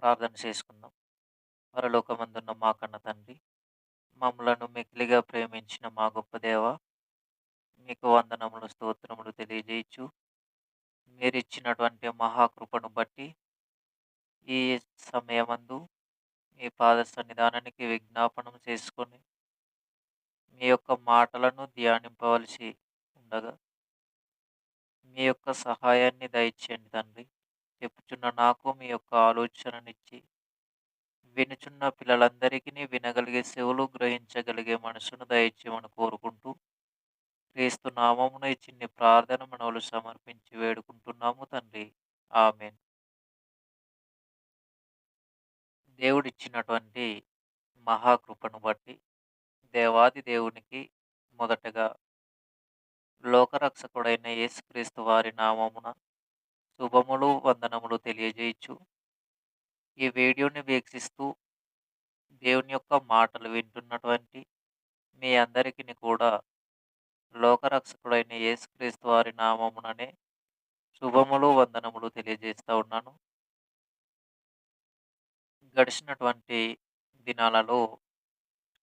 ప్రార్థన చేసుకుందాం. పరలోకమందున్న మా కన్న తండ్రి, మమ్మలను మిక్కిలిగా ప్రేమించిన మా గొప్ప దేవ, మీకు వందనములు, స్తోత్రములు తెలియజేయచ్చు. మీరిచ్చినటువంటి మహాకృపను బట్టి ఈ సమయమందు మీ పాద సన్నిధానానికి విజ్ఞాపనం చేసుకొని, మీ యొక్క మాటలను ధ్యానింపవలసి ఉండగా, మీ యొక్క సహాయాన్ని దయచేయండి తండ్రి. చెప్పుచున్న నాకు మీ యొక్క ఆలోచననిచ్చి, వినుచున్న పిల్లలందరికీ వినగలిగే చెవులు, గ్రహించగలిగే మనసును దయచేయమని కోరుకుంటూ, క్రీస్తు నామమున ఈ చిన్ని ప్రార్థన మనవులు సమర్పించి వేడుకుంటున్నాము తండ్రి. ఆమేన్. దేవుడిచ్చినటువంటి మహాకృపను బట్టి దేవాది దేవునికి మొదటగా లోకరక్షకుడైన యేసుక్రీస్తు వారి నామమున శుభములు, వందనములు తెలియజేయచ్చు. ఈ వీడియోని వీక్షిస్తూ దేవుని యొక్క మాటలు వింటున్నటువంటి మీ అందరికిని కూడా లోకరక్షకుడైన యేసుక్రీస్తు వారి నామముననే శుభములు, వందనములు తెలియజేస్తా ఉన్నాను. గడిచినటువంటి దినాలలో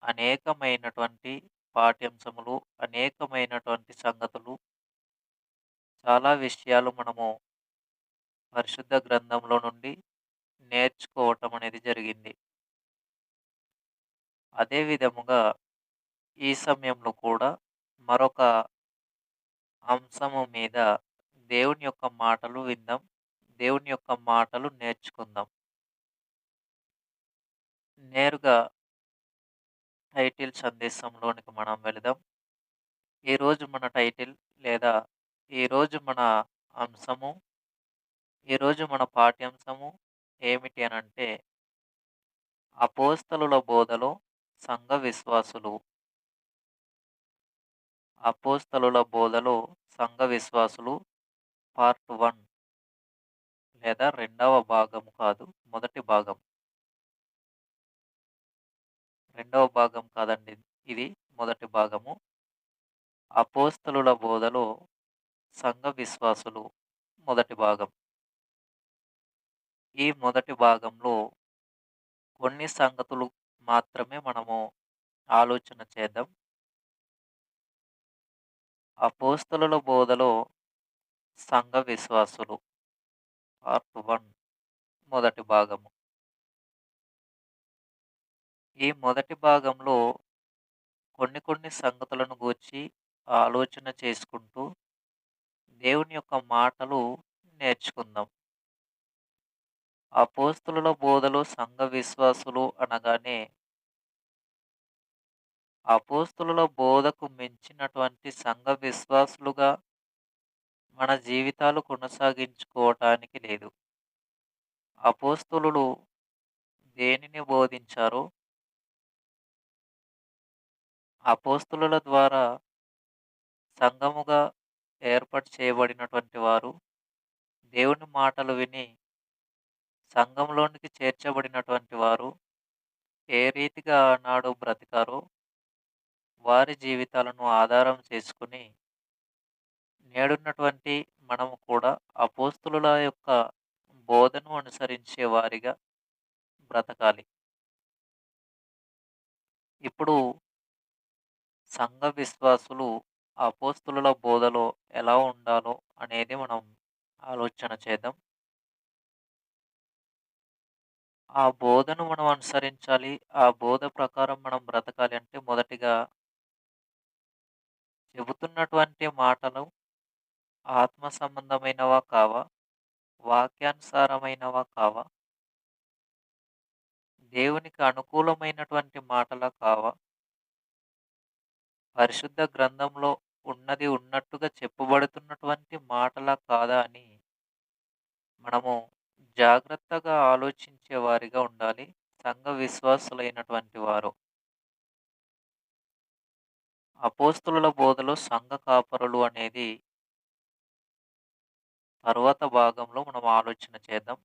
అనేకమైనటువంటి పాఠ్యాంశములు, అనేకమైనటువంటి సంగతులు, చాలా విషయాలు మనము పరిశుద్ధ గ్రంథంలో నుండి నేర్చుకోవటం అనేది జరిగింది. అదే విధముగా ఈ సమయంలో కూడా మరొక అంశము మీద దేవుని యొక్క మాటలు విందాం. దేవుని యొక్క మాటలు నేర్చుకుందాం. నేరుగా టైటిల్ సందేశంలోనికి మనం వెళదాం. ఈరోజు మన టైటిల్ లేదా ఈరోజు మన అంశము, ఈరోజు మన పాఠ్యాంశము ఏమిటి అనంటే, అపోస్తలుల బోధలో సంఘ విశ్వాసులు. అపోస్తలుల బోధలో సంఘ విశ్వాసులు పార్ట్ 1 లేదా రెండవ భాగం కాదు, మొదటి భాగం. రెండవ భాగం కాదండి, ఇది మొదటి భాగము. అపోస్తలుల బోధలో సంఘ విశ్వాసులు మొదటి భాగం. ఈ మొదటి భాగంలో కొన్ని సంగతులు మాత్రమే మనము ఆలోచన చేద్దాం. అపోస్తలుల బోధలో సంఘ విశ్వాసులు పార్ట్ 1 మొదటి భాగము. ఈ మొదటి భాగంలో కొన్ని సంగతులను గూర్చి ఆలోచన చేసుకుంటూ దేవుని యొక్క మాటలు నేర్చుకుందాం. అపోస్తలుల బోధలో సంఘ విశ్వాసులు అనగానే అపోస్తలుల బోధకు మించినటువంటి సంఘ విశ్వాసులుగా మన జీవితాలు కొనసాగించుకోవటానికి లేదు. అపోస్తలులు దేనిని బోధించారో, అపోస్తలుల ద్వారా సంఘముగా ఏర్పాటు చేయబడినటువంటి వారు దేవుని మాటలు విని సంఘంలోనికి చేర్చబడినటువంటి వారు ఏ రీతిగా ఆనాడు బ్రతికారో వారి జీవితాలను ఆధారం చేసుకుని నేడున్నటువంటి మనము కూడా అపోస్తలుల యొక్క బోధను అనుసరించే వారిగా బ్రతకాలి. ఇప్పుడు సంఘ విశ్వాసులు అపోస్తలుల బోధలో ఎలా ఉండాలో అనేది మనం ఆలోచన చేద్దాం. ఆ బోధను మనం అనుసరించాలి. ఆ బోధ ప్రకారం మనం బ్రతకాలి అంటే మొదటిగా చెబుతున్నటువంటి మాటలు ఆత్మ సంబంధమైనవా కావా? వాక్యానుసారమైనవా కావా? దేవునికి అనుకూలమైనటువంటి మాటలా కావా? పరిశుద్ధ గ్రంథంలో ఉన్నది ఉన్నట్టుగా చెప్పబడుతున్నటువంటి మాటలా కాదా అని మనము జాగ్రత్తగా ఆలోచించే వారిగా ఉండాలి. సంఘ విశ్వాసులైనటువంటి వారు. అపోస్తలుల బోధలో సంఘ కాపరులు అనేది తరువాత భాగంలో మనం ఆలోచన చేద్దాం.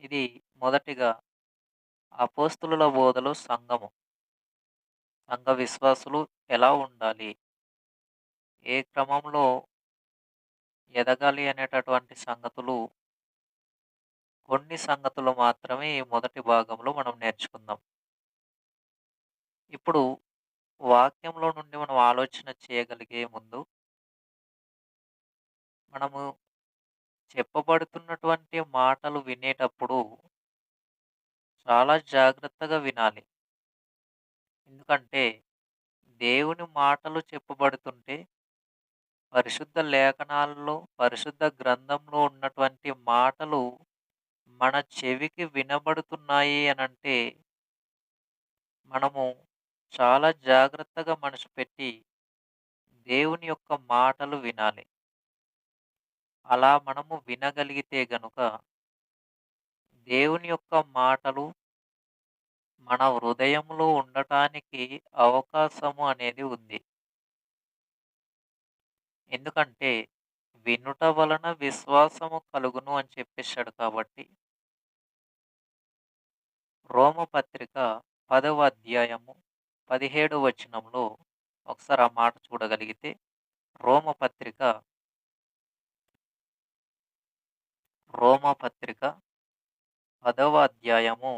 ఇది మొదటిగా అపోస్తలుల బోధలో సంఘ విశ్వాసులు ఎలా ఉండాలి? ఏ క్రమంలో ఎదగాలి అనేటటువంటి సంగతులు కొన్ని సంగతులు మాత్రమే ఈ మొదటి భాగంలో మనం నేర్చుకుందాం. ఇప్పుడు వాక్యంలో నుండి మనం ఆలోచన చేయగలిగే ముందు, మనము చెప్పబడుతున్నటువంటి మాటలు వినేటప్పుడు చాలా జాగ్రత్తగా వినాలి. ఎందుకంటే దేవుని మాటలు చెప్పబడుతుంటే పరిశుద్ధ లేఖనాల్లో, పరిశుద్ధ గ్రంథంలో ఉన్నటువంటి మాటలు మన చెవికి వినబడుతున్నాయి అనంటే, మనము చాలా జాగ్రత్తగా మనసు పెట్టి దేవుని యొక్క మాటలు వినాలి. అలా మనము వినగలిగితే గనుక, దేవుని యొక్క మాటలు మన హృదయంలో ఉండటానికి అవకాశము అనేది ఉంది. ఎందుకంటే, వినుట వలన విశ్వాసము కలుగును అని చెప్పేసాడు కాబట్టి, రోమపత్రిక 10వ అధ్యాయము 17వ వచనంలో ఒకసారి ఆ మాట చూడగలిగితే, రోమపత్రిక, రోమపత్రిక 10వ అధ్యాయము,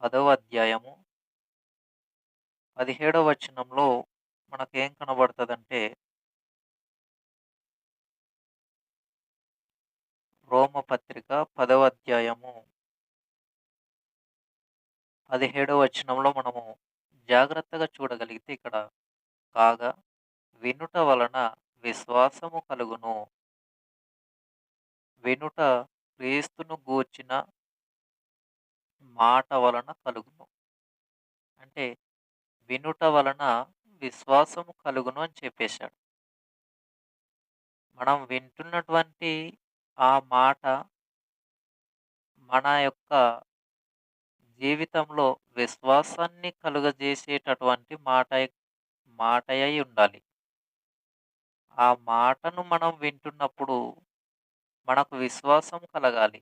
10వ అధ్యాయము 17వ వచనంలో మనకేం కనబడతదంటే, రోమపత్రిక 10వ అధ్యాయము 17వ వచనంలో మనము జాగ్రత్తగా చూడగలిగితే ఇక్కడ, కాగా వినుట వలన విశ్వాసము కలుగును. వినుట క్రీస్తును గూర్చిన మాట వలన కలుగును. అంటే వినుట వలన విశ్వాసము కలుగును అని చెప్పేశాడు. మనం వింటున్నటువంటి ఆ మాట మన యొక్క జీవితంలో విశ్వాసాన్ని కలుగజేసేటటువంటి మాటయై ఉండాలి. ఆ మాటను మనం వింటున్నప్పుడు మనకు విశ్వాసం కలగాలి.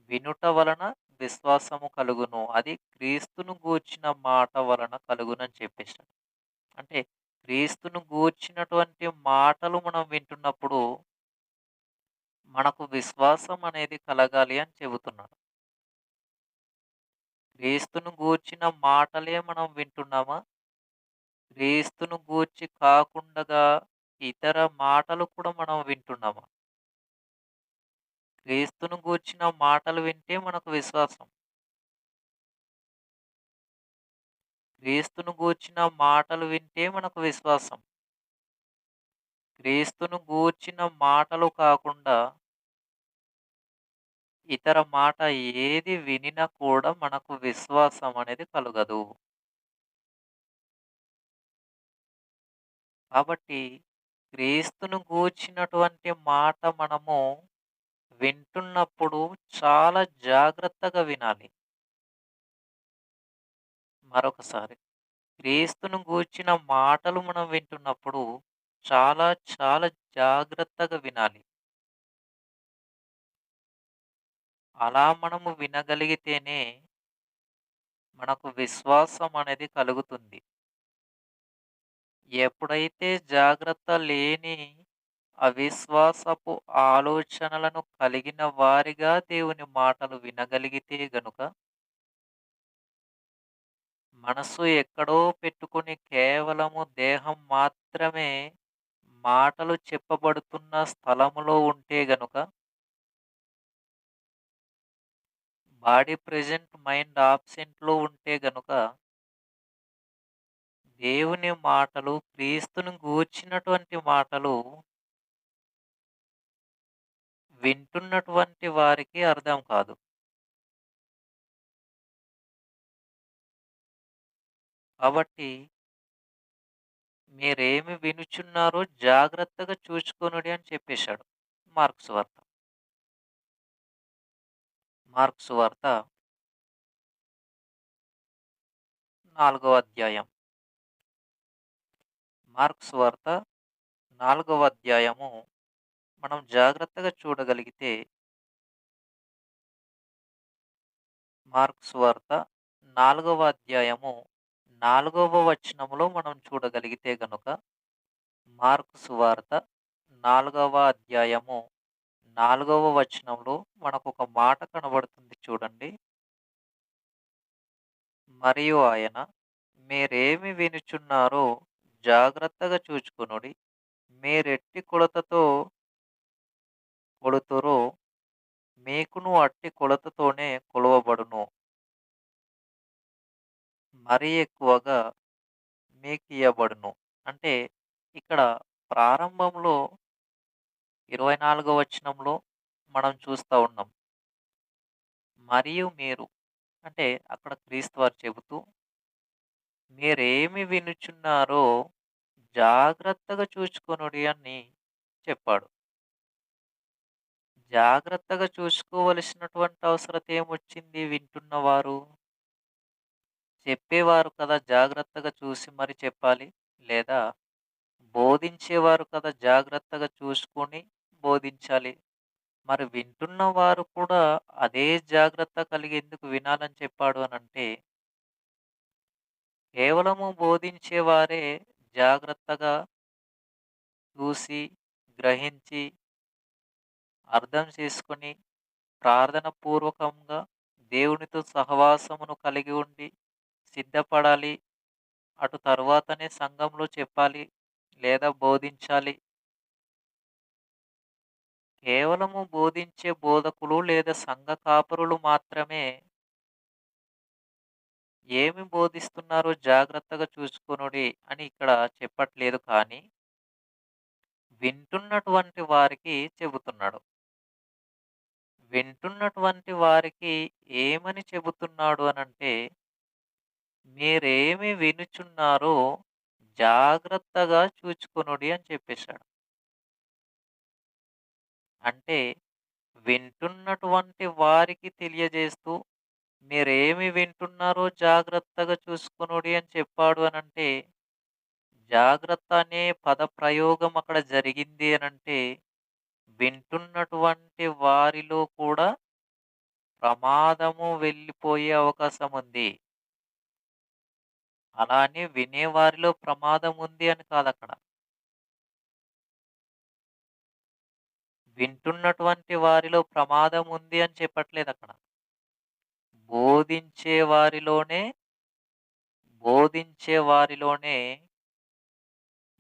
వినుట వలన విశ్వాసము కలుగును. అది క్రీస్తును గూర్చిన మాట వలన కలుగునని చెప్పేసాడు. అంటే క్రీస్తును గూర్చినటువంటి మాటలు మనం వింటున్నప్పుడు మనకు విశ్వాసం అనేది కలగాలి అని చెబుతున్నాడు. క్రీస్తును గూర్చిన మాటలే మనం వింటున్నామా? క్రీస్తును గూర్చి కాకుండగా ఇతర మాటలు కూడా మనం వింటున్నామా? క్రీస్తును గూర్చిన మాటలు వింటే మనకు విశ్వాసం. క్రీస్తును గూర్చిన మాటలు వింటే మనకు విశ్వాసం. క్రీస్తును గూర్చిన మాటలు కాకుండా ఇతర మాట ఏది వినినా కూడా మనకు విశ్వాసం అనేది కలుగదు. కాబట్టి క్రీస్తును గూర్చినటువంటి మాట మనము వింటున్నప్పుడు చాలా జాగ్రత్తగా వినాలి. మరొకసారి, క్రీస్తును గూర్చిన మాటలు మనం వింటున్నప్పుడు చాలా చాలా జాగ్రత్తగా వినాలి. అలా మనము వినగలిగితేనే మనకు విశ్వాసం అనేది కలుగుతుంది. ఎప్పుడైతే జాగ్రత్త లేని అవిశ్వాసపు ఆలోచనలను కలిగిన వారిగా దేవుని మాటలు వినగలిగితే గనుక, మనస్సు ఎక్కడో పెట్టుకొని కేవలము దేహం మాత్రమే మాటలు చెప్పబడుతున్న స్థలములో ఉంటే గనుక, బాడీ ప్రెజెంట్ మైండ్ ఆబ్సెంట్‌లో ఉంటే గనుక, దేవుని మాటలు, క్రీస్తును గూర్చినటువంటి మాటలు వింటున్నటువంటి వారికి అర్థం కాదు. కాబట్టి మీరేమి వినుచున్నారో జాగ్రత్తగా చూచుకొనుడి అని చెప్పేశాడు. మార్కు సువార్త. మార్కు సువార్త 4వ అధ్యాయం. మార్కు సువార్త 4వ అధ్యాయము మనం జాగ్రత్తగా చూడగలిగితే, మార్కు సువార్త 4వ అధ్యాయము 4వ వచనములో మనం చూడగలిగితే గనుక, మార్కు సువార్త 4వ అధ్యాయము 4వ వచనంలో మనకొక మాట కనబడుతుంది చూడండి. మరియు ఆయన, మీరేమి వినుచున్నారో జాగ్రత్తగా చూచుకొనుడి. మీరెట్టి కొలతతో కొలుతురో మీకును అట్టి కొలతతోనే కొలవబడును. మరీ ఎక్కువగా మీకియ్యబడును. అంటే ఇక్కడ ప్రారంభంలో 24 వచనంలో మనం చూస్తా ఉన్నాం. మరియు మీరు అంటే అక్కడ క్రీస్తు వారు చెబుతూ, మీరేమి వినుచున్నారో జాగ్రత్తగా చూచుకొనుడి అని చెప్పాడు. జాగ్రత్తగా చూసుకోవలసినటువంటి అవసరత ఏమొచ్చింది వింటున్నవారు? చెప్పేవారు కదా జాగ్రత్తగా చూసి మరి చెప్పాలి. లేదా బోధించేవారు కదా జాగ్రత్తగా చూసుకొని బోధించాలి. మరి వింటున్నవారు కూడా అదే జాగ్రత్త కలిగి ఎందుకు వినాలని చెప్పాడు అనంటే, కేవలము బోధించేవారే జాగ్రత్తగా చూసి, గ్రహించి, అర్థం చేసుకొని, ప్రార్థన పూర్వకంగా దేవునితో సహవాసమును కలిగి ఉండి సిద్ధపడాలి. అటు తరువాతనే సంఘంలో చెప్పాలి లేదా బోధించాలి. కేవలము బోధించే బోధకులు లేదా సంఘ కాపరులు మాత్రమే ఏమి బోధిస్తున్నారో జాగ్రత్తగా చూసుకొనుడి అని ఇక్కడ చెప్పట్లేదు కానీ, వింటున్నటువంటి వారికి చెబుతున్నాడు. వింటున్నటువంటి వారికి ఏమని చెబుతున్నాడు అనంటే, మీరేమి వినుచున్నారో జాగ్రత్తగా చూచుకొనుడి అని చెప్పేసాడు. అంటే వింటున్నటువంటి వారికి తెలియజేస్తూ, మీరేమి వింటున్నారో జాగ్రత్తగా చూసుకొనుడి అని చెప్పాడు అనంటే, జాగ్రత్త అనే పద ప్రయోగం అక్కడ జరిగింది అనంటే, వింటున్నటువంటి వారిలో కూడా ప్రమాదము వెళ్ళిపోయే అవకాశం ఉంది. అలా అని వినేవారిలో ప్రమాదం ఉంది అని కాదక్కడ. వింటున్నటువంటి వారిలో ప్రమాదం ఉంది అని చెప్పట్లేదక్కడ. బోధించే వారిలోనే బోధించే వారిలోనే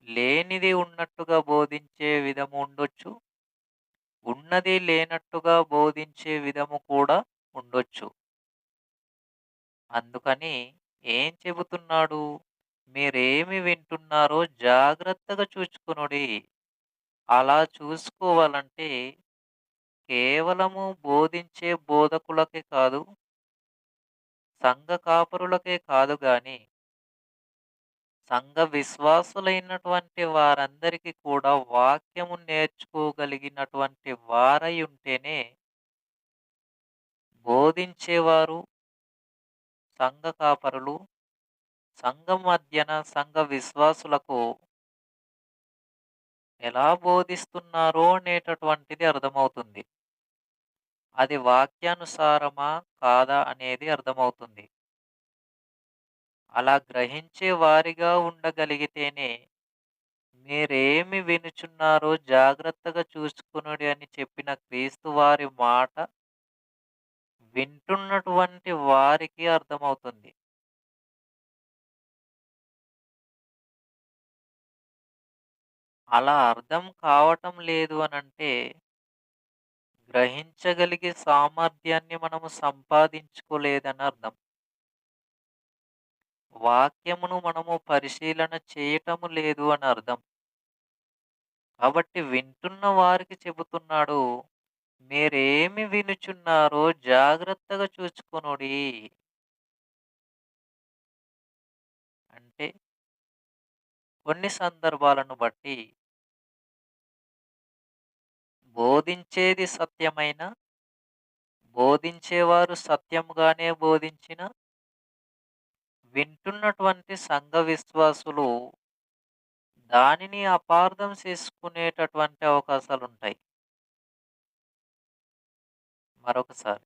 లేనిది ఉన్నట్టుగా బోధించే విధము ఉండొచ్చు. ఉన్నది లేనట్టుగా బోధించే విధము కూడా ఉండొచ్చు. అందుకని ఏం చెబుతున్నాడు? మీరేమి వింటున్నారో జాగ్రత్తగా చూచుకొనుడి. అలా చూసుకోవాలంటే కేవలము బోధించే బోధకులకే కాదు, సంఘ కాపరులకే కాదు గాని, సంఘ విశ్వాసులైనటువంటి వారందరికీ కూడా వాక్యము నేర్చుకోగలిగినటువంటి వారై ఉంటేనే బోధించేవారు, సంఘ కాపరులు, సంఘం మధ్యన సంఘ విశ్వాసులకు ఎలా బోధిస్తున్నారో అనేటటువంటిది అర్థమవుతుంది. అది వాక్యానుసారమా? కాదా? అనేది అర్థమవుతుంది. అలా గ్రహించే వారిగా ఉండగలిగితేనే, మీరేమి వినుచున్నారో జాగ్రత్తగా చూసుకొనుడి అని చెప్పిన క్రీస్తు వారి మాట వింటున్నటువంటి వారికి అర్థమవుతుంది. అలా అర్థం కావటం లేదు అనంటే, గ్రహించగలిగే సామర్థ్యాన్ని మనము సంపాదించుకోలేదని అర్థం. వాక్యమును మనము పరిశీలన చేయటము లేదు అని అర్థం. కాబట్టి వింటున్న వారికి చెబుతున్నాడు, మీరేమి వినుచున్నారో జాగ్రత్తగా చూచుకొనుడి. అంటే కొన్ని సందర్భాలను బట్టి బోధించేది సత్యమైన, బోధించేవారు సత్యముగానే బోధించిన, వింటున్నటువంటి సంఘ విశ్వాసులు దానిని అపార్థం చేసుకునేటటువంటి అవకాశాలుంటాయి. మరొకసారి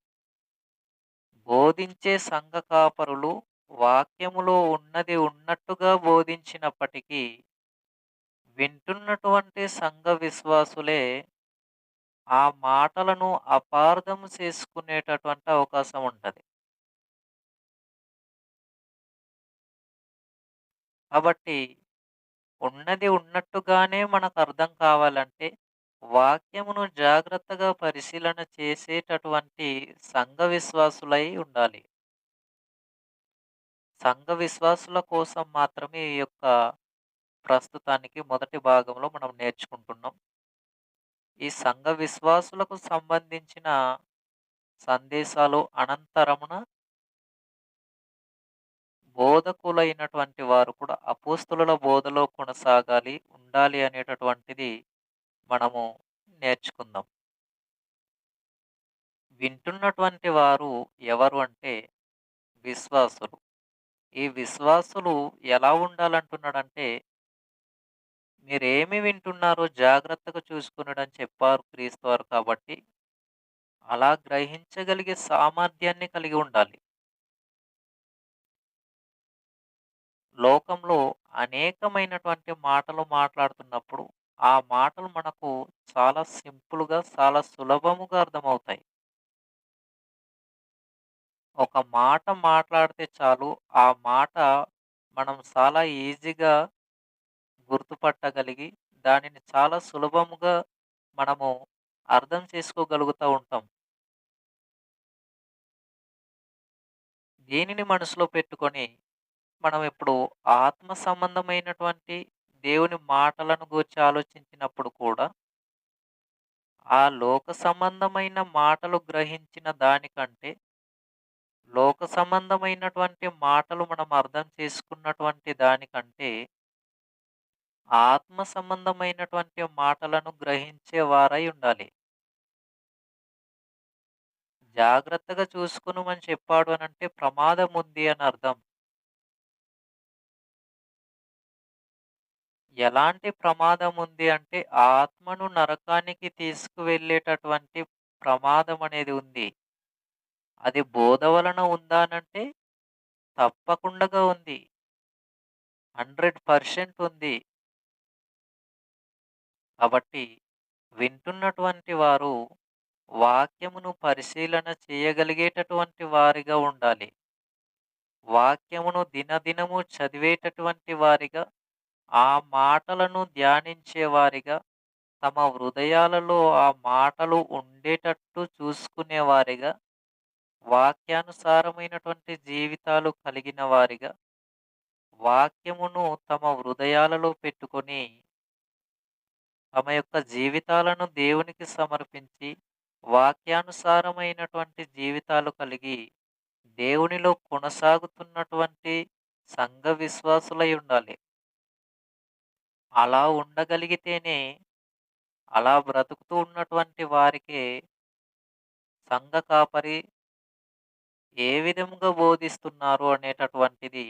బోధించే సంఘ కాపరులు వాక్యములో ఉన్నది ఉన్నట్టుగా బోధించినప్పటికీ, వింటున్నటువంటి సంఘ విశ్వాసులే ఆ మాటలను అపార్థం చేసుకునేటటువంటి అవకాశం ఉంటది. కాబట్టి ఉన్నది ఉన్నట్టుగానే మనకర్థం కావాలంటే, వాక్యమును జాగ్రత్తగా పరిశీలన చేసేటటువంటి సంఘ విశ్వాసులై ఉండాలి. సంఘ విశ్వాసుల కోసం మాత్రమే ఈ యొక్క ప్రస్తుతానికి మొదటి భాగంలో మనం నేర్చుకుంటున్నాం. ఈ సంఘ విశ్వాసులకు సంబంధించిన సందేశాలు అనంతరమున బోధకులైనటువంటి వారు కూడా అపోస్తలుల బోధలో కొనసాగాలి, ఉండాలి అనేటటువంటిది మనము నేర్చుకుందాం. వింటున్నటువంటి వారు ఎవరు అంటే విశ్వాసులు. ఈ విశ్వాసులు ఎలా ఉండాలంటున్నాడంటే, మీరేమి వింటున్నారో జాగ్రత్తగా చూసుకొనుడని చెప్పారు క్రీస్తు వారు కాబట్టి, అలా గ్రహించగలిగే సామర్థ్యాన్ని కలిగి ఉండాలి. లోకంలో అనేకమైనటువంటి మాటలు మాట్లాడుతున్నప్పుడు, ఆ మాటలు మనకు చాలా సింపుల్‌గా, చాలా సులభముగా అర్థమవుతాయి. ఒక మాట మాట్లాడితే చాలు, ఆ మాట మనం చాలా ఈజీగా గుర్తుపట్టగలిగి, దానిని చాలా సులభముగా మనము అర్థం చేసుకోగలుగుతా ఉంటాం. దీనిని మనసులో పెట్టుకొని, మనం ఇప్పుడు ఆత్మ సంబంధమైనటువంటి దేవుని మాటలను గూర్చి ఆలోచించినప్పుడు కూడా, ఆ లోక సంబంధమైన మాటలు గ్రహించిన దానికంటే, లోక సంబంధమైనటువంటి మాటలు మనం అర్థం చేసుకున్నటువంటి దానికంటే, ఆత్మ సంబంధమైనటువంటి మాటలను గ్రహించే వారై ఉండాలి. జాగ్రత్తగా చూసుకొనుమని చెప్పాడు అనంటే ప్రమాదముంది అని అర్థం. ఎలాంటి ప్రమాదముంది అంటే ఆత్మను నరకానికి తీసుకువెళ్ళేటటువంటి ప్రమాదమనేది ఉంది. అది బోధ వలన ఉందా అనంటే తప్పకుండగా ఉంది. 100% ఉంది. కాబట్టి వింటున్నటువంటి వారు వాక్యమును పరిశీలన చేయగలిగేటటువంటి వారిగా ఉండాలి. వాక్యమును దినదినము చదివేటటువంటి వారిగా, ఆ మాటలను ధ్యానించేవారిగా, తమ హృదయాలలో ఆ మాటలు ఉండేటట్టు చూసుకునేవారిగా, వాక్యానుసారమైనటువంటి జీవితాలు కలిగిన వారిగా, వాక్యమును తమ హృదయాలలో పెట్టుకొని, తమ యొక్క జీవితాలను దేవునికి సమర్పించి, వాక్యానుసారమైనటువంటి జీవితాలు కలిగి, దేవునిలో కొనసాగుతున్నటువంటి సంఘ విశ్వాసులై ఉండాలి. అలా ఉండగలిగితేనే, అలా బ్రతుకుతూ ఉన్నటువంటి వారికే సంఘ కాపరి ఏ విధముగా బోధిస్తున్నారు అనేటటువంటిది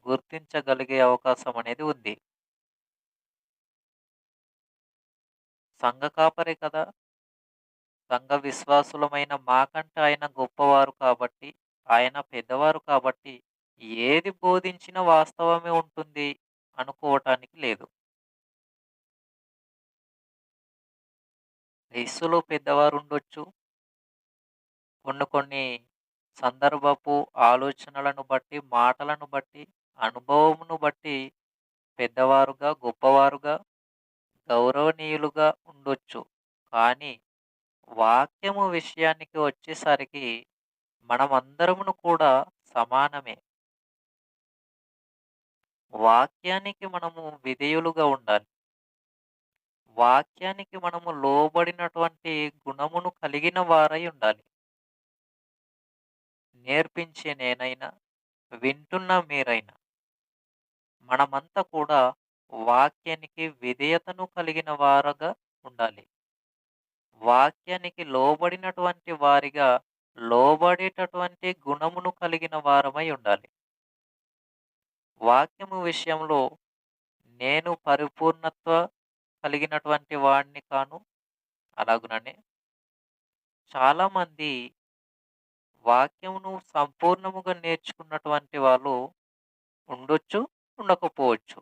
గుర్తించగలిగే అవకాశం అనేది ఉంది. సంఘ కాపరే కదా! సంఘ విశ్వాసులమైన మాకంటే ఆయన గొప్పవారు కాబట్టి, ఆయన పెద్దవారు కాబట్టి, ఏది బోధించినా వాస్తవమే ఉంటుంది అనుకోవటానికి లేదు. వయస్సులో పెద్దవారుండొచ్చు. కొన్ని కొన్ని సందర్భపు ఆలోచనలను బట్టి, మాటలను బట్టి, అనుభవమును బట్టి పెద్దవారుగా, గొప్పవారుగా, గౌరవనీయులుగా ఉండొచ్చు. కానీ వాక్యము విషయానికి వచ్చేసరికి మనమందరమును కూడా సమానమే. వాక్యానికి మనము విధేయులుగా ఉండాలి. వాక్యానికి మనము లోబడినటువంటి గుణమును కలిగిన వారై ఉండాలి. నేర్పించే నేనైనా, వింటున్న మీరైనా, మనమంతా కూడా వాక్యానికి విధేయతను కలిగిన వారుగా ఉండాలి. వాక్యానికి లోబడినటువంటి వారిగా, లోబడేటటువంటి గుణమును కలిగిన వారమై ఉండాలి. వాక్యము విషయంలో నేను పరిపూర్ణత్వ కలిగినటువంటి వాడిని కాను. అలాగుననే చాలామంది వాక్యమును సంపూర్ణముగా నేర్చుకున్నటువంటి వాళ్ళు ఉండొచ్చు, ఉండకపోవచ్చు.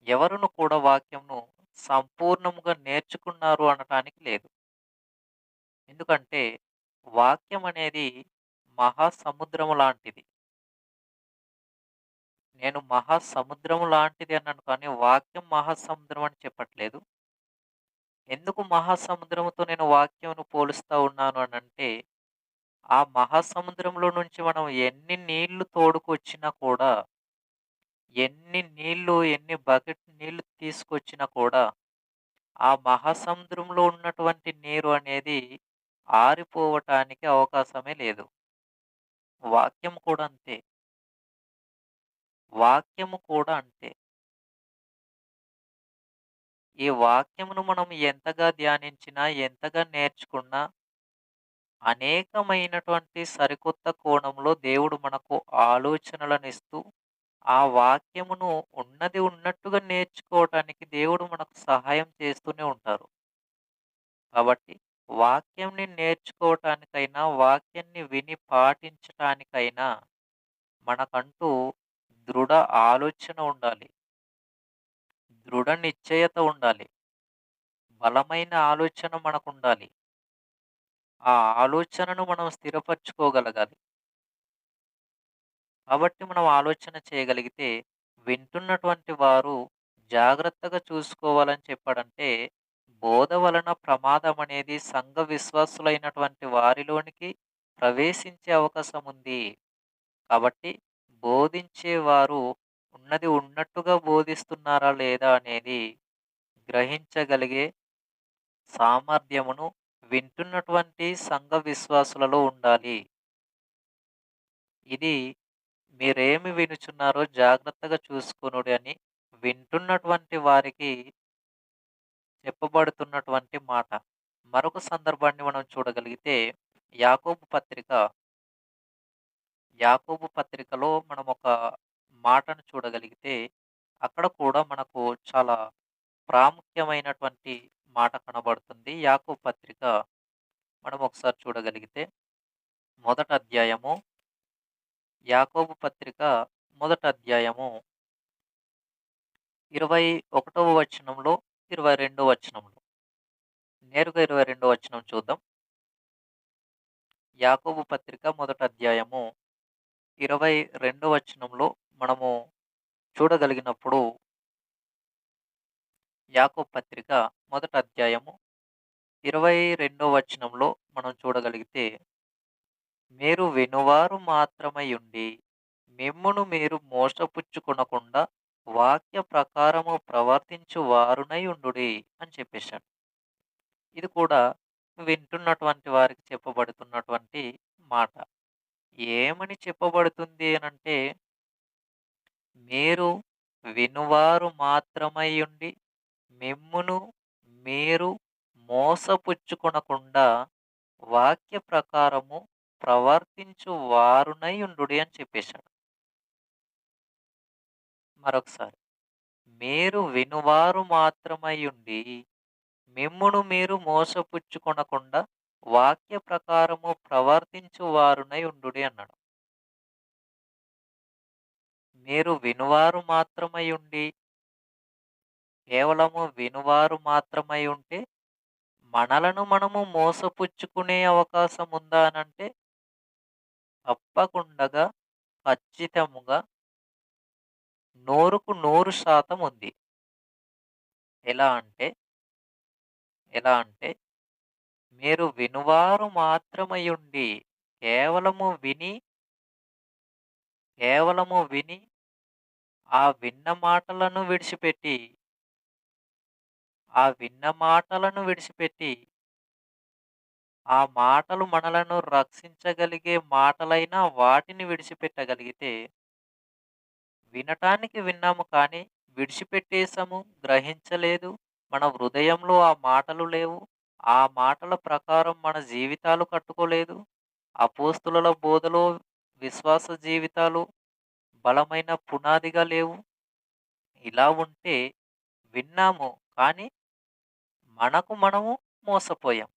ఎవరును కూడా వాక్యంను సంపూర్ణముగా నేర్చుకున్నారు అనటానికి లేదు. ఎందుకంటే వాక్యం అనేది మహాసముద్రము లాంటిది. నేను మహాసముద్రము లాంటిది అన్నాను కానీ వాక్యం మహాసముద్రం అని చెప్పట్లేదు. ఎందుకు మహాసముద్రముతో నేను వాక్యమును పోలుస్తా ఉన్నాను అనంటే, ఆ మహాసముద్రంలో నుంచి మనం ఎన్ని నీళ్లు తోడుకొచ్చినా కూడా, ఎన్ని బకెట్ నీళ్లు తీసుకొచ్చినా కూడా, ఆ మహాసముద్రంలో ఉన్నటువంటి నీరు అనేది ఆరిపోవటానికి అవకాశమే లేదు. వాక్యం కూడా అంతే. వాక్యము కూడా అంతే. ఈ వాక్యమును మనం ఎంతగా ధ్యానించినా, ఎంతగా నేర్చుకున్నా అనేకమైనటువంటి సరికొత్త కోణంలో దేవుడు మనకు ఆలోచనలనిస్తూ, ఆ వాక్యమును ఉన్నది ఉన్నట్టుగా నేర్చుకోవటానికి దేవుడు మనకు సహాయం చేస్తూనే ఉంటారు. కాబట్టి వాక్యంని నేర్చుకోవటానికైనా, వాక్యాన్ని విని పాటించటానికైనా మనకంటూ దృఢ ఆలోచన ఉండాలి. దృఢ నిశ్చయత ఉండాలి. బలమైన ఆలోచన మనకుండాలి. ఆ ఆలోచనను మనం స్థిరపరచుకోగలగాలి. కాబట్టి మనం ఆలోచన చేయగలిగితే, వింటున్నటువంటి వారు జాగ్రత్తగా చూసుకోవాలని చెప్పాడంటే, బోధ వలన ప్రమాదమనేది సంఘ విశ్వాసులైనటువంటి వారిలోనికి ప్రవేశించే అవకాశం ఉంది. కాబట్టి బోధించేవారు ఉన్నది ఉన్నట్టుగా బోధిస్తున్నారా లేదా అనేది గ్రహించగలిగే సామర్థ్యమును వింటున్నటువంటి సంఘ విశ్వాసులలో ఉండాలి. ఇది మీరేమి వినుచున్నారో జాగ్రత్తగా చూసుకొనుడి అని వింటున్నటువంటి వారికి చెప్పబడుతున్నటువంటి మాట. మరొక సందర్భాన్ని మనం చూడగలిగితే యాకోబు పత్రిక, యాకోబు పత్రికలో మనం ఒక మాటను చూడగలిగితే అక్కడ కూడా మనకు చాలా ప్రాముఖ్యమైనటువంటి మాట కనబడుతుంది. యాకోబు పత్రిక మనం ఒకసారి చూడగలిగితే మొదటి అధ్యాయము, యాకోబు పత్రిక మొదటి అధ్యాయము 21వ వచనంలో, 22వ వచనంలో. నేరుగా 22వ వచనం చూద్దాం. యాకోబు పత్రిక మొదటి అధ్యాయము 22వ వచనంలో మనము చూడగలిగినప్పుడు, యాకోబు పత్రిక మొదటి అధ్యాయము 22వ వచనంలో మనం చూడగలిగితే, మీరు వినువారు మాత్రమయుండి మిమ్మును మీరు మోసపుచ్చుకొనకుండా వాక్య ప్రకారము ప్రవర్తించు వారునై ఉండుడి అని చెప్పేశాడు. ఇది కూడా వింటున్నటువంటి వారికి చెప్పబడుతున్నటువంటి మాట. ఏమని చెప్పబడుతుంది అనంటే, మీరు వినువారు మాత్రమయ్యుండి మిమ్మును మీరు మోసపుచ్చుకొనకుండా వాక్య ప్రకారము ప్రవర్తించు వారునై ఉండుడి అని చెప్పేశాడు. మరొకసారి, మీరు వినువారు మాత్రమయ్యుండి మిమ్మును మీరు మోసపుచ్చుకొనకుండా వాక్య ప్రకారము ప్రవర్తించు వారునై ఉండుడి అన్నాడు. మీరు వినువారు మాత్రమై ఉండి, కేవలము వినువారు మాత్రమై ఉంటే, మనలను మనము మోసపుచ్చుకునే అవకాశం ఉందా అనంటే, తప్పకుండగా, ఖచ్చితముగా, 100కు 100% ఉంది. ఎలా అంటే, ఎలా అంటే, మీరు వినువారు మాత్రమై ఉండి, కేవలము విని, కేవలము విని, ఆ విన్న మాటలను విడిచిపెట్టి, ఆ విన్న మాటలను విడిచిపెట్టి, ఆ మాటలు మనలను రక్షించగలిగే మాటలైనా వాటిని విడిచిపెట్టగలిగితే, వినటానికి విన్నాము కానీ విడిచిపెట్టేసాము, గ్రహించలేదు. మన హృదయంలో ఆ మాటలు లేవు. ఆ మాటల ప్రకారం మన జీవితాలు కట్టుకోలేదు. అపోస్తులుల బోధలో విశ్వాస జీవితాలు బలమైన పునాదిగా లేవు. ఇలా ఉంటే విన్నాము కానీ మనకు మనము మోసపోయాం.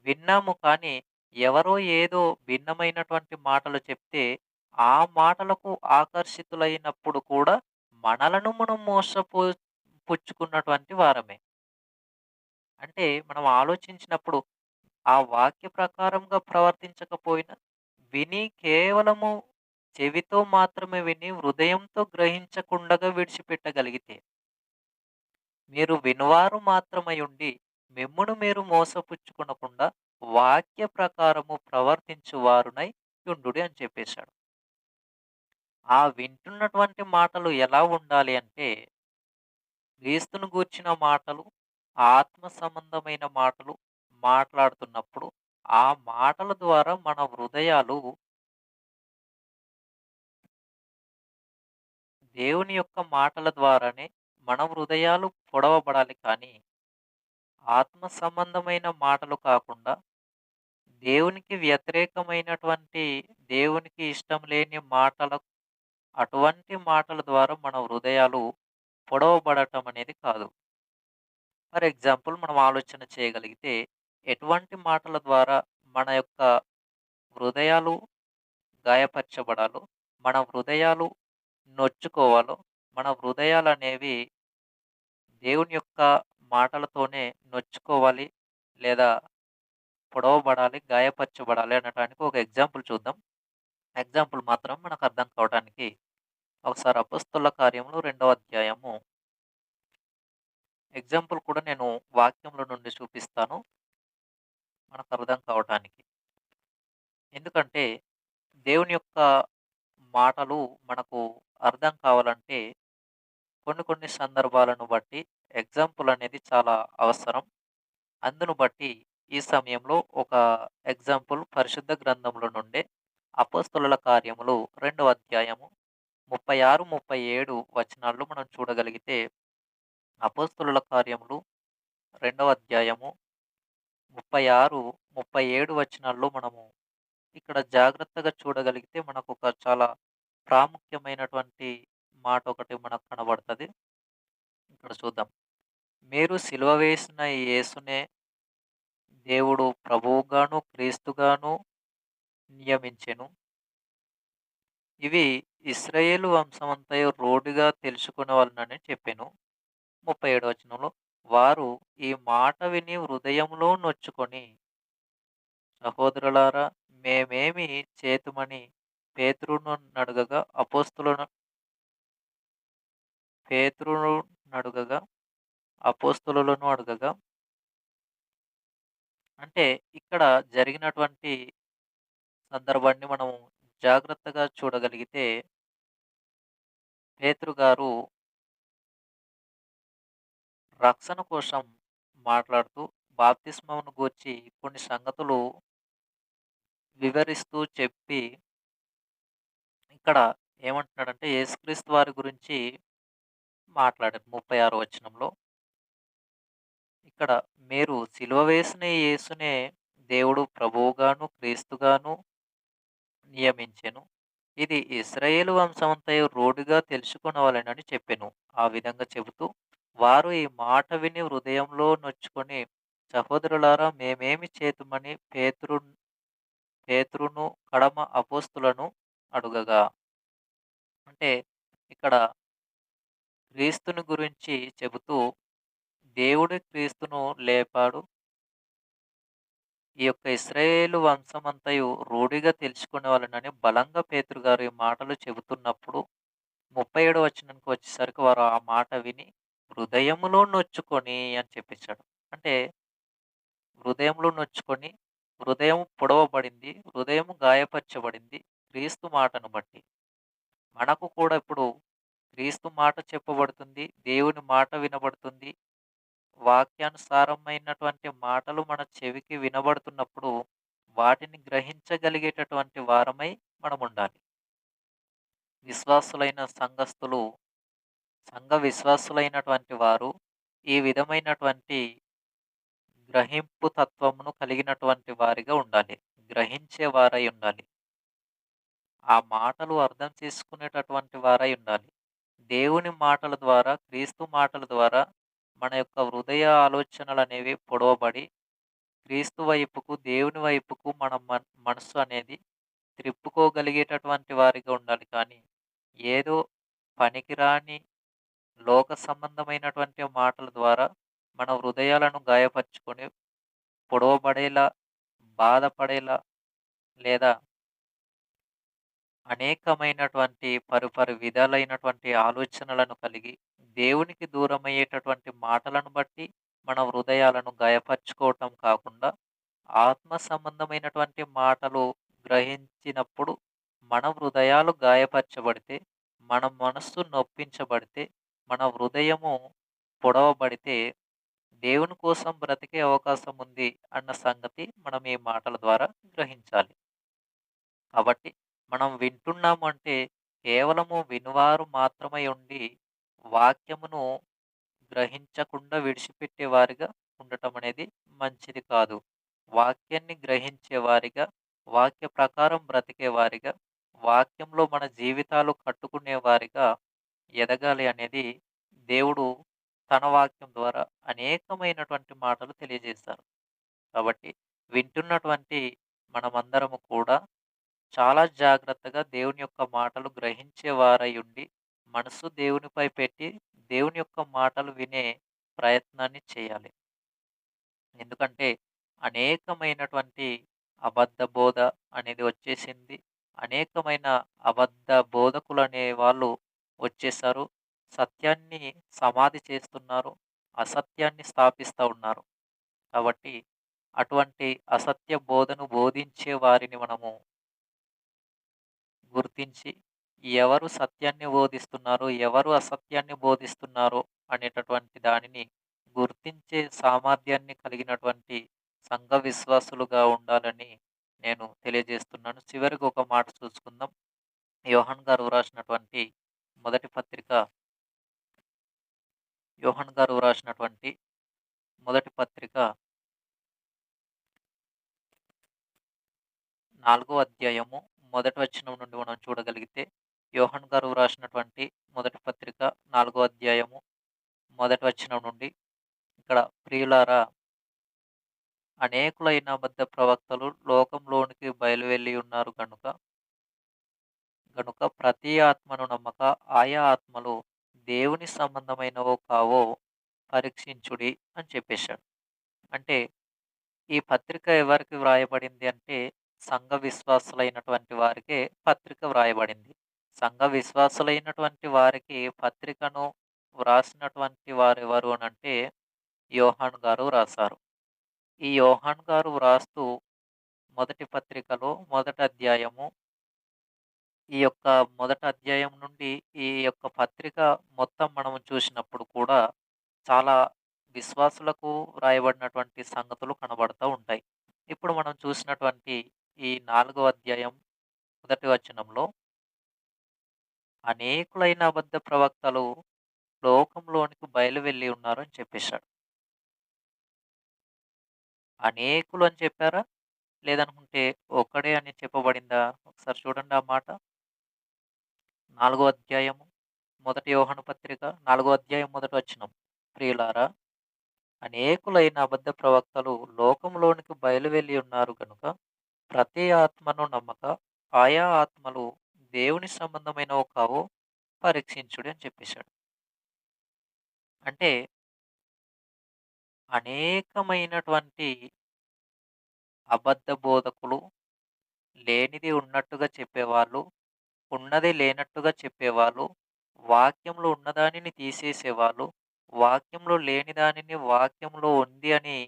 విన్నాము కానీ ఎవరో ఏదో భిన్నమైనటువంటి మాటలు చెప్తే, ఆ మాటలకు ఆకర్షితులైనప్పుడు కూడా మనలను మనం పుచ్చుకున్నటువంటి వారమే. అంటే మనం ఆలోచించినప్పుడు ఆ వాక్య ప్రకారంగా ప్రవర్తించకపోయినా, విని కేవలము చెవితో మాత్రమే విని హృదయంతో గ్రహించకుండగా విడిచిపెట్టగలిగితే, మీరు వినువారు మాత్రమయుండి మిమ్మును మీరు మోసపుచ్చుకొనకుండా వాక్య ప్రకారము ప్రవర్తించు వారునై యుండుడి అని చెప్పేశాడు. ఆ వింటున్నటువంటి మాటలు ఎలా ఉండాలి అంటే, క్రీస్తును గూర్చిన మాటలు, ఆత్మ సంబంధమైన మాటలు మాట్లాడుతున్నప్పుడు, ఆ మాటల ద్వారా మన హృదయాలు దేవుని యొక్క మాటల ద్వారానే మన హృదయాలు పొడవబడాలి కానీ, ఆత్మ సంబంధమైన మాటలు కాకుండా, దేవునికి వ్యతిరేకమైనటువంటి, దేవునికి ఇష్టం లేని మాటల అటువంటి మాటల ద్వారా మన హృదయాలు పొడవబడటం అనేది కాదు. ఫర్ ఎగ్జాంపుల్ మనం ఆలోచన చేయగలిగితే, ఎటువంటి మాటల ద్వారా మన యొక్క హృదయాలు గాయపరచబడాలో, మన హృదయాలు నొచ్చుకోవాలో, మన హృదయాలనేవి దేవుని యొక్క మాటలతోనే నొచ్చుకోవాలి, లేదా పొడవబడాలి, గాయపరచబడాలి అనటానికి ఒక ఎగ్జాంపుల్ చూద్దాం. ఎగ్జాంపుల్ మాత్రం మనకు అర్థం కావడానికి ఒకసారి అపోస్తలుల కార్యములు 2వ అధ్యాయము ఎగ్జాంపుల్ కూడా నేను వాక్యంలో నుండి చూపిస్తాను మనకు అర్థం కావటానికి. ఎందుకంటే దేవుని యొక్క మాటలు మనకు అర్థం కావాలంటే కొన్ని కొన్ని సందర్భాలను బట్టి ఎగ్జాంపుల్ అనేది చాలా అవసరం. అందును బట్టి ఈ సమయంలో ఒక ఎగ్జాంపుల్ పరిశుద్ధ గ్రంథంలో నుండే అపోస్తలుల కార్యములు 2వ అధ్యాయము 36, 37 వచనాల్లో మనం చూడగలిగితే, అపోస్తలుల కార్యములు 2వ అధ్యాయము 36, 37 వచనాల్లో మనము ఇక్కడ జాగ్రత్తగా చూడగలిగితే మనకొక చాలా ప్రాముఖ్యమైనటువంటి మాట ఒకటి మనకు కనబడతది. ఇక్కడ చూద్దాం. మీరు సిలువ వేసిన ఈ యేసునే దేవుడు ప్రభువుగాను, క్రీస్తుగాను నియమించెను. ఇవి ఇశ్రాయేలు వంశమంతయు రూఢిగా తెలుసుకొనవలెనని చెప్పెను. 37 వచనంలో, వారు ఈ మాట విని హృదయంలో నొచ్చుకొని, సహోదరులారా మేమేమి చేతుమని పేతురునడగగా పేతురునడగగా అపోస్తలులను అడగగా, అంటే ఇక్కడ జరిగినటువంటి సందర్భాన్ని మనం జాగ్రత్తగా చూడగలిగితే, పేతురు గారు రక్షణ కోసం మాట్లాడుతూ బాప్తిస్మమును గూర్చి కొన్ని సంగతులు వివరిస్తూ చెప్పి, ఇక్కడ ఏమంటున్నాడంటే యేసుక్రీస్తు వారి గురించి మాట్లాడారు 36 వచనంలో. ఇక్కడ మీరు సిలువ వేసిన ఈ యేసునే దేవుడు ప్రభువుగాను, క్రీస్తుగాను నియమించెను. ఇది ఇశ్రాయేలు వంశమంతయు రూఢిగా తెలుసుకొనవలెనని చెప్పెను. ఆ విధంగా చెబుతూ, వారు ఈ మాట విని హృదయంలో నొచ్చుకొని, సహోదరులారా మేమేమి చేతుమని పేతురును కడమ అపోస్తులను అడుగగా, అంటే ఇక్కడ క్రీస్తుని గురించి చెబుతూ, దేవుడు క్రీస్తును లేపాడు. ఈ యొక్క ఇశ్రాయేలు వంశమంతయు రూఢిగా తెలుసుకొనవలెనని బలంగా పేతురు గారు ఈ మాటలు చెబుతున్నప్పుడు, 37 వచనానికి వచ్చేసరికి వారు ఆ మాట విని హృదయములో నొచ్చుకొని అని చెప్పేసాడు. అంటే హృదయంలో నొచ్చుకొని, హృదయం పొడవబడింది, హృదయం గాయపరచబడింది క్రీస్తు మాటను బట్టి. మనకు కూడా ఇప్పుడు క్రీస్తు మాట చెప్పబడుతుంది, దేవుని మాట వినబడుతుంది. వాక్యానుసారమైనటువంటి మాటలు మన చెవికి వినబడుతున్నప్పుడు, వాటిని గ్రహించగలిగేటటువంటి వారమై మనముండాలి. విశ్వాసులైన సంఘస్థులు, సంఘ విశ్వాసులైనటువంటి వారు ఈ విధమైనటువంటి గ్రహింపు తత్వమును కలిగినటువంటి వారిగా ఉండాలి. గ్రహించే వారై ఉండాలి. ఆ మాటలు అర్థం చేసుకునేటటువంటి వారై ఉండాలి. దేవుని మాటల ద్వారా, క్రీస్తు మాటల ద్వారా మన యొక్క హృదయ ఆలోచనలనేవి పొడవబడి, క్రీస్తు వైపుకు, దేవుని వైపుకు మన మనస్సు అనేది త్రిప్పుకోగలిగేటటువంటి వారిగా ఉండాలి కానీ, ఏదో పనికిరాని లోక సంబంధమైనటువంటి మాటల ద్వారా మన హృదయాలను గాయపరుచుకొని పొడవబడేలా, బాధపడేలా లేదా అనేకమైనటువంటి విధాలైనటువంటి ఆలోచనలను కలిగి, దేవునికి దూరమయ్యేటటువంటి మాటలను బట్టి మన హృదయాలను గాయపరుచుకోవటం కాకుండా, ఆత్మ సంబంధమైనటువంటి మాటలు గ్రహించినప్పుడు మన హృదయాలు గాయపరచబడితే, మన మనస్సు నొప్పించబడితే, మన హృదయము పొడవబడితే, దేవుని కోసం బ్రతికే అవకాశం ఉంది అన్న సంగతి మనం ఈ మాటల ద్వారా గ్రహించాలి. కాబట్టి మనం వింటున్నాము అంటే కేవలము వినువారు మాత్రమై ఉండి వాక్యమును గ్రహించకుండా విడిచిపెట్టే వారిగా ఉండటం అనేది మంచిది కాదు. వాక్యాన్ని గ్రహించే వారిగా, వాక్య ప్రకారం బ్రతికే వారిగా, వాక్యంలో మన జీవితాలు కట్టుకునే వారిగా ఎదగాలి అనేది దేవుడు తన వాక్యం ద్వారా అనేకమైనటువంటి మాటలు తెలియజేశారు. కాబట్టి వింటున్నటువంటి మనమందరము కూడా చాలా జాగ్రత్తగా దేవుని యొక్క మాటలు గ్రహించేవారయుండి, మనసు దేవునిపై పెట్టి, దేవుని యొక్క మాటలు వినే ప్రయత్నాన్ని చేయాలి. ఎందుకంటే, అనేకమైనటువంటి అబద్ధ బోధ అనేది వచ్చేసింది. అనేకమైన అబద్ధ బోధకులనే వాళ్ళు వచ్చేసారు. సత్యాన్ని సమాధి చేస్తున్నారు. అసత్యాన్ని స్థాపిస్తా ఉన్నారు. కాబట్టి, అటువంటి అసత్య బోధను బోధించే వారిని మనము గుర్తించి, ఎవరు సత్యాన్ని బోధిస్తున్నారో, ఎవరు అసత్యాన్ని బోధిస్తున్నారో అనేటటువంటి దానిని గుర్తించే సామర్థ్యాన్ని కలిగినటువంటి సంఘ విశ్వాసులుగా ఉండాలని నేను తెలియజేస్తున్నాను. చివరికి ఒక మాట చూసుకుందాం. యోహాన్ గారు వ్రాసినటువంటి మొదటి పత్రిక, యోహాన్ గారు వ్రాసినటువంటి మొదటి పత్రిక 4 అధ్యాయము మొదటి వచనం నుండి మనం చూడగలిగితే, యోహాన్ గారు వ్రాసినటువంటి మొదటి పత్రిక 4 అధ్యాయము మొదటి వచనం నుండి ఇక్కడ ప్రియులారా, అనేకులైన అబద్ధ ప్రవక్తలు లోకంలోనికి బయలువెళ్ళి ఉన్నారు గనుక ప్రతి ఆత్మను నమ్మక, ఆయా ఆత్మలు దేవుని సంబంధమైనవో కావో పరీక్షించుడి అని చెప్పేశాడు. అంటే ఈ పత్రిక ఎవరికి వ్రాయబడింది అంటే, సంఘ విశ్వాసులైనటువంటి వారికే పత్రిక వ్రాయబడింది. సంఘ విశ్వాసులైనటువంటి వారికి పత్రికను వ్రాసినటువంటి వారెవరు అనంటే, యోహాను గారు వ్రాసారు. ఈ యోహాను గారు వ్రాస్తూ మొదటి పత్రికలో మొదటి అధ్యాయము, ఈ యొక్క మొదటి అధ్యాయం నుండి ఈ యొక్క పత్రిక మొత్తం మనము చూసినప్పుడు కూడా చాలా విశ్వాసులకు వ్రాయబడినటువంటి సంగతులు కనబడతా ఉంటాయి. ఇప్పుడు మనం చూసినటువంటి ఈ 4వ అధ్యాయం మొదటి వచనంలో, అనేకులైన అబద్ధ ప్రవక్తలు లోకంలోనికి బయలు వెళ్లి ఉన్నారు అని చెప్పేశాడు. అనేకులు అని చెప్పారా? లేదనుకుంటే ఒక్కడే అని చెప్పబడిందా? ఒకసారి చూడండి ఆ మాట. 4 అధ్యాయము మొదటి యోహాను పత్రిక 4 అధ్యాయం మొదటి వచనం. ప్రియులారా, అనేకులైన అబద్ధ ప్రవక్తలు లోకంలోనికి బయలు వెళ్లి ఉన్నారు గనుక ప్రతి ఆత్మను నమ్మక, ఆయా ఆత్మలు దేవుని సంబంధమైనవో కావో పరీక్షించుడి అని చెప్పేశాడు. అంటే అనేకమైనటువంటి అబద్ధ బోధకులు, లేనిది ఉన్నట్టుగా చెప్పేవాళ్ళు, ఉన్నది లేనట్టుగా చెప్పేవాళ్ళు, వాక్యంలో ఉన్నదానిని తీసేసేవాళ్ళు, వాక్యంలో లేని దానిని వాక్యంలో ఉంది అని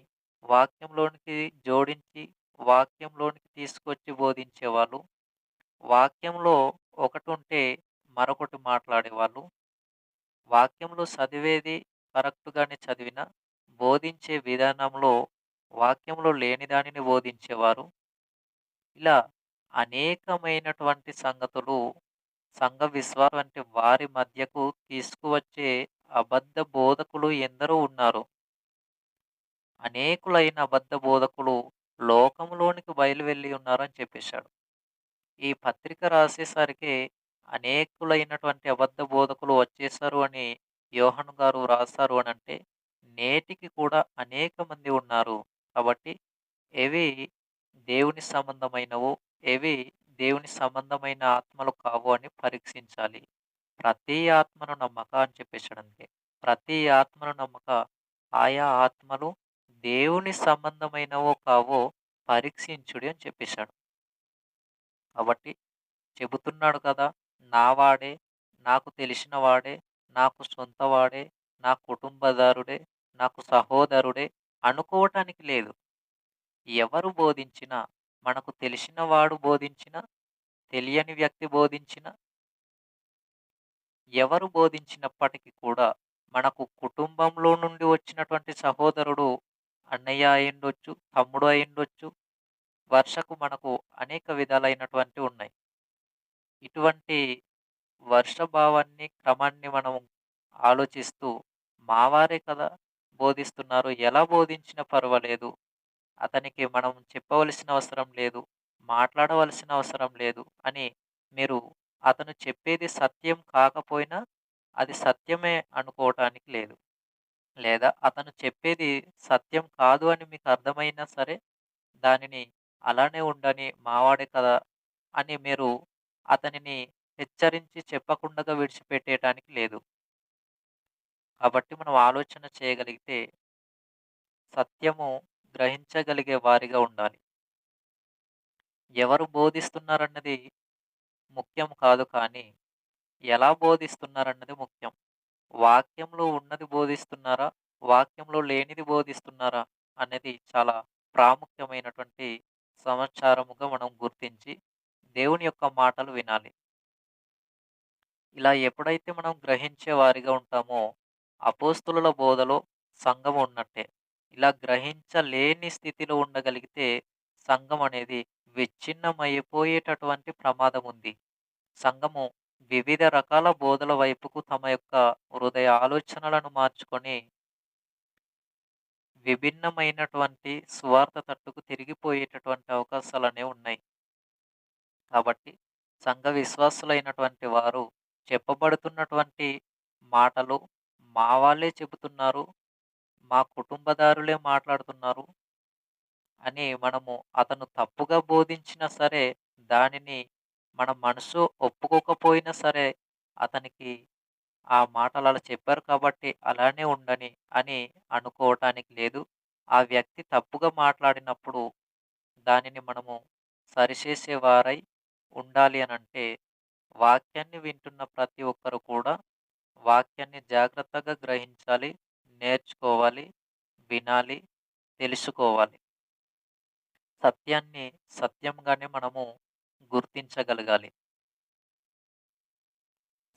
వాక్యంలోనికి జోడించి, వాక్యంలోనికి తీసుకొచ్చి బోధించేవాళ్ళు, వాక్యంలో ఒకటుంటే మరొకటి మాట్లాడేవాళ్ళు, వాక్యంలో చదివేది కరెక్ట్‌గానే చదివినా, బోధించే విధానంలో వాక్యంలో లేని దానిని బోధించేవారు. ఇలా అనేకమైనటువంటి సంగతులు సంఘ విశ్వాసం వంటి వారి మధ్యకు తీసుకువచ్చే అబద్ధ బోధకులు ఎందరో ఉన్నారు. అనేకులైన అబద్ధ బోధకులు లోకంలోనికి బయలు వెళ్లి ఉన్నారని చెప్పేశాడు. ఈ పత్రిక రాసేసరికి అనేకులైనటువంటి అబద్ధ బోధకులు వచ్చేసారు అని యోహాను గారు రాస్తారు అనంటే, నేటికి కూడా అనేక మంది ఉన్నారు. కాబట్టి ఏవి దేవుని సంబంధమైనవో, ఏవి దేవుని సంబంధమైన ఆత్మలు కావో అని పరీక్షించాలి. ప్రతి ఆత్మను నమ్మక అని చెప్పేసాడంతే. ప్రతి ఆత్మను నమ్మక, ఆయా ఆత్మలు దేవుని సంబంధమైనవో కావో పరీక్షించుడి అని చెప్పేసాడు. కాబట్టి చెబుతున్నాడు కదా! నా వాడే, నాకు తెలిసిన వాడే, నాకు సొంత వాడే, నా కుటుంబదారుడే, నాకు సహోదరుడే అనుకోవటానికి లేదు. ఎవరు బోధించినా, మనకు తెలిసిన వాడు బోధించినా, తెలియని వ్యక్తి బోధించినా, ఎవరు బోధించినప్పటికీ కూడా మనకు కుటుంబంలో నుండి వచ్చినటువంటి సహోదరుడు అన్నయ్య అయ్యుండొచ్చు, తమ్ముడు అయ్యుండొచ్చు, వరుసకు మనకు అనేక విధాలైనటువంటివి ఉన్నాయి. ఇటువంటి వర్ష భావాన్ని, క్రమాన్ని మనం ఆలోచిస్తూ, మావారే కదా బోధిస్తున్నారు, ఎలా బోధించినా పర్వాలేదు. అతనికి మనం చెప్పవలసిన అవసరం లేదు, మాట్లాడవలసిన అవసరం లేదు అని మీరు అతను చెప్పేది సత్యం కాకపోయినా, అది సత్యమే అనుకోవటానికి లేదు. లేదా అతను చెప్పేది సత్యం కాదు అని మీకు అర్థమైనా సరే, దానిని అలానే ఉండని మావాడే కదా అని మీరు అతనిని హెచ్చరించి చెప్పకుండగా విడిచిపెట్టేయటానికి లేదు. కాబట్టి మనం ఆలోచన చేయగలిగితే సత్యము గ్రహించగలిగే వారిగా ఉండాలి. ఎవరు బోధిస్తున్నారన్నది ముఖ్యం కాదు కానీ, ఎలా బోధిస్తున్నారన్నది ముఖ్యం. వాక్యంలో ఉన్నది బోధిస్తున్నారా? వాక్యంలో లేనిది బోధిస్తున్నారా? అనేది చాలా ప్రాముఖ్యమైనటువంటి సమాచారముగా మనం గుర్తించి, దేవుని యొక్క మాటలు వినాలి. ఇలా ఎప్పుడైతే మనం గ్రహించే వారిగా ఉంటామో, అపోస్తులుల బోధలో సంఘం ఉన్నట్టే. ఇలా గ్రహించలేని స్థితిలో ఉండగలిగితే, సంఘం అనేది విచ్ఛిన్నమైపోయేటటువంటి ప్రమాదం ఉంది. సంఘము వివిధ రకాల బోధల వైపుకు తమ యొక్క హృదయ ఆలోచనలను మార్చుకొని, విభిన్నమైనటువంటి సువార్త తట్టుకు తిరిగిపోయేటటువంటి అవకాశాలనేవి ఉన్నాయి. కాబట్టి సంఘ విశ్వాసులైనటువంటి వారు చెప్పబడుతున్నటువంటి మాటలు మా వాళ్ళే చెబుతున్నారు, మా కుటుంబదారులే మాట్లాడుతున్నారు అని మనము అతను తప్పుగా బోధించినా సరే, దానిని మన మనసు ఒప్పుకోకపోయినా సరే, అతనికి ఆ మాటలు అలా చెప్పారు కాబట్టి అలానే ఉండని అని అనుకోవటానికి లేదు. ఆ వ్యక్తి తప్పుగా మాట్లాడినప్పుడు దానిని మనము సరిచేసేవారై ఉండాలి అనంటే, వాక్యాన్ని వింటున్న ప్రతి ఒక్కరు కూడా వాక్యాన్ని జాగ్రత్తగా గ్రహించాలి, నేర్చుకోవాలి, వినాలి, తెలుసుకోవాలి. సత్యాన్ని సత్యంగానే మనము గుర్తించగలగాలి.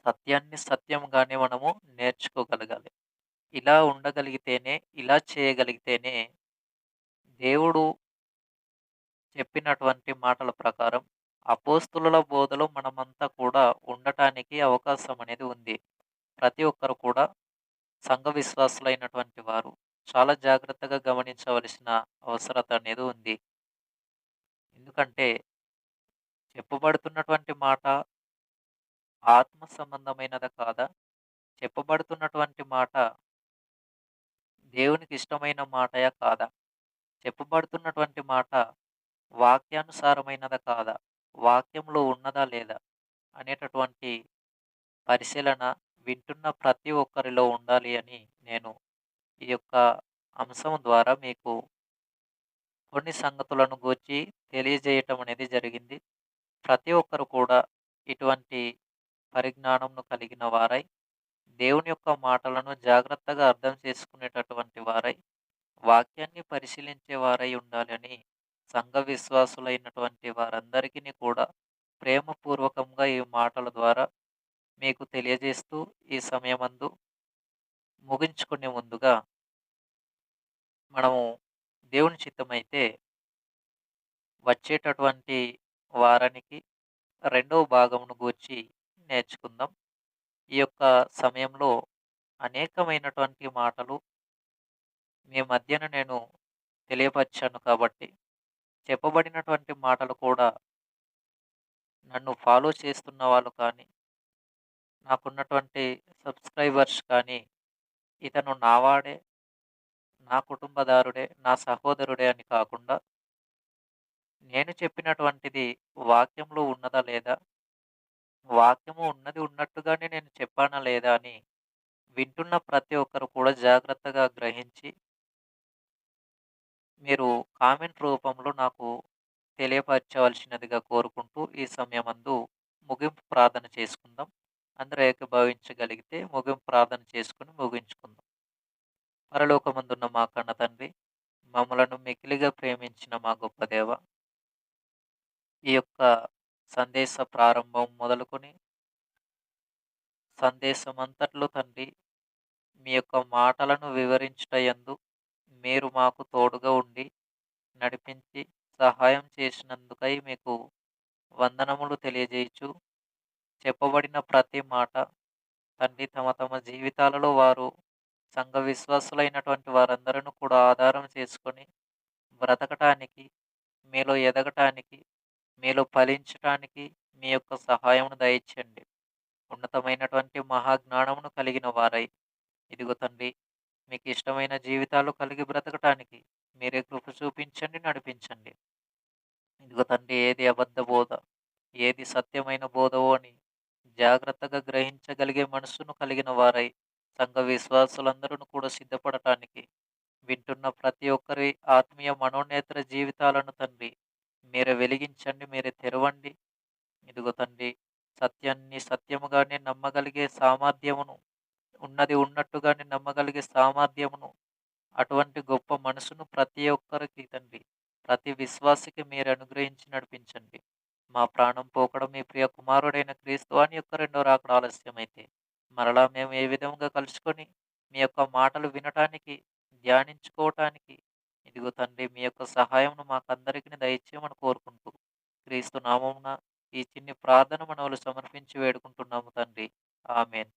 సత్యాన్ని సత్యంగానే మనము నేర్చుకోగలగాలి. ఇలా ఉండగలిగితేనే, ఇలా చేయగలిగితేనే దేవుడు చెప్పినటువంటి మాటల ప్రకారం అపోస్తులుల బోధలో మనమంతా కూడా ఉండటానికి అవకాశం అనేది ఉంది. ప్రతి ఒక్కరు కూడా సంఘ విశ్వాసులైనటువంటి వారు చాలా జాగ్రత్తగా గమనించవలసిన అవసరత అనేది ఉంది. ఎందుకంటే చెప్పబడుతున్నటువంటి మాట ఆత్మ సంబంధమైనదా కాదా? చెప్పబడుతున్నటువంటి మాట దేవునికి ఇష్టమైన మాటయా కాదా? చెప్పబడుతున్నటువంటి మాట వాక్యానుసారమైనదా కాదా? వాక్యంలో ఉన్నదా లేదా? అనేటటువంటి పరిశీలన వింటున్న ప్రతి ఒక్కరిలో ఉండాలి అని నేను ఈ యొక్క అంశం ద్వారా మీకు కొన్ని సంగతులను గూర్చి తెలియజేయటం అనేది జరిగింది. ప్రతి ఒక్కరు కూడా ఇటువంటి పరిజ్ఞానంను కలిగిన వారై, దేవుని యొక్క మాటలను జాగ్రత్తగా అర్థం చేసుకునేటటువంటి వారై, వాక్యాన్ని పరిశీలించే వారై ఉండాలని సంఘ విశ్వాసులైనటువంటి వారందరికిని కూడా ప్రేమపూర్వకంగా ఈ మాటల ద్వారా మీకు తెలియజేస్తూ ఈ సమయమందు ముగించుకునే ముందుగా మనము దేవుని చిత్తమైతే వచ్చేటటువంటి వారానికి రెండవ భాగమును గూర్చి నేర్చుకుందాం. ఈ యొక్క సమయంలో అనేకమైనటువంటి మాటలు మీ మధ్యన నేను తెలియపరిచాను కాబట్టి, చెప్పబడినటువంటి మాటలు కూడా నన్ను ఫాలో చేస్తున్న వాళ్ళు కానీ, నాకున్నటువంటి సబ్‌స్క్రైబర్స్ కానీ, ఇతను నావాడే, నా కుటుంబదారుడే, నా సహోదరుడే అని కాకుండా, నేను చెప్పినటువంటిది వాక్యంలో ఉన్నదా లేదా? వాక్యము ఉన్నది ఉన్నట్టుగానే నేను చెప్పానా లేదా అని వింటున్న ప్రతి ఒక్కరు కూడా జాగ్రత్తగా గ్రహించి, మీరు కామెంట్ రూపంలో నాకు తెలియపరచవలసినదిగా కోరుకుంటూ, ఈ సమయమందు ముగింపు ప్రార్థన చేసుకుందాం. అందరూ ఏకీభవించగలిగితే ముగింపు ప్రార్థన చేసుకొని ముగించుకుందాం. పరలోకమందున్న మా కన్న తండ్రి, మమ్మలను మిక్కిలిగా ప్రేమించిన మా గొప్ప దేవ, ఈ యొక్క సందేశ ప్రారంభం మొదలుకొని సందేశమంతట్లో తండ్రి, మీ యొక్క మాటలను వివరించుటయందు మీరు మాకు తోడుగా ఉండి, నడిపించి, సహాయం చేసినందుకై మీకు వందనములు తెలియజేయుచు, చెప్పబడిన ప్రతి మాట తండ్రి తమ తమ జీవితాలలో వారు సంఘ విశ్వాసులైనటువంటి వారందరూ కూడా ఆధారం చేసుకొని బ్రతకటానికి, మీలో ఎదగటానికి, మీలో ఫలించటానికి మీ యొక్క సహాయమును దయచేయండి. ఉన్నతమైనటువంటి మహాజ్ఞానమును కలిగిన వారై, ఇదిగో తండ్రి, మీకు ఇష్టమైన జీవితాలు కలిగి బ్రతకటానికి మీరే కృప చూపించండి, నడిపించండి. ఇదిగో తండ్రి, ఏది అబద్ధ బోధ, ఏది సత్యమైన బోధవో అని జాగ్రత్తగా గ్రహించగలిగే మనస్సును కలిగిన వారై, సంఘ విశ్వాసులందరూ కూడా సిద్ధపడటానికి, వింటున్న ప్రతి ఒక్కరి ఆత్మీయ మనోనేత్ర జీవితాలను తండ్రి మీరే వెలిగించండి, మీరే తెరవండి. ఇదిగో తండ్రి, సత్యాన్ని సత్యముగానే నమ్మగలిగే సామర్థ్యమును, ఉన్నది ఉన్నట్టుగానే నమ్మగలిగే సామర్థ్యమును, అటువంటి గొప్ప మనసును ప్రతి ఒక్కరికి తండ్రి, ప్రతి విశ్వాసికి మీరు అనుగ్రహించి నడిపించండి. మా ప్రాణం పోకడం మీ ప్రియ కుమారుడైన క్రీస్తు వాని యొక్క రెండో రాకడ ఆలస్యమైతే, మరలా మేము ఏ విధంగా కలుసుకొని మీ యొక్క మాటలు వినటానికి, ధ్యానించుకోవటానికి, ఇదిగో తండ్రి మీ యొక్క సహాయమును మాకందరికీ దయచేయమని కోరుకుంటూ, క్రీస్తు నామమున ఈ చిన్ని ప్రార్థన మనవులు సమర్పించి వేడుకుంటున్నాము తండ్రి. ఆమేన్.